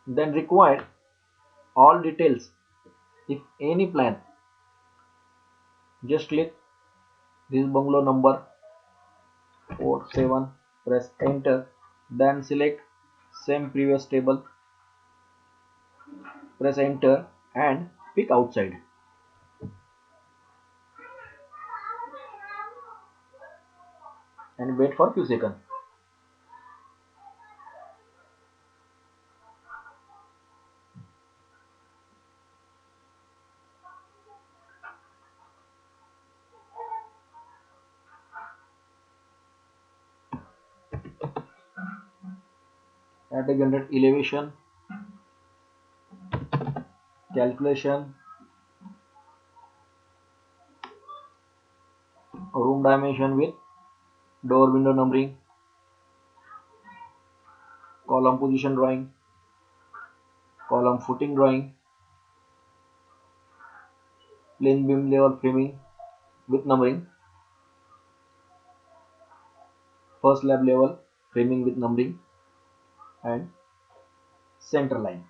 Then required all details. If any plan, just click this bungalow number 47, press enter, then select same previous table, press enter and pick outside and wait for few seconds. At a generate elevation, calculation, room dimension with door window numbering, column position drawing, column footing drawing, plain beam level framing with numbering, first slab level framing with numbering, and center line.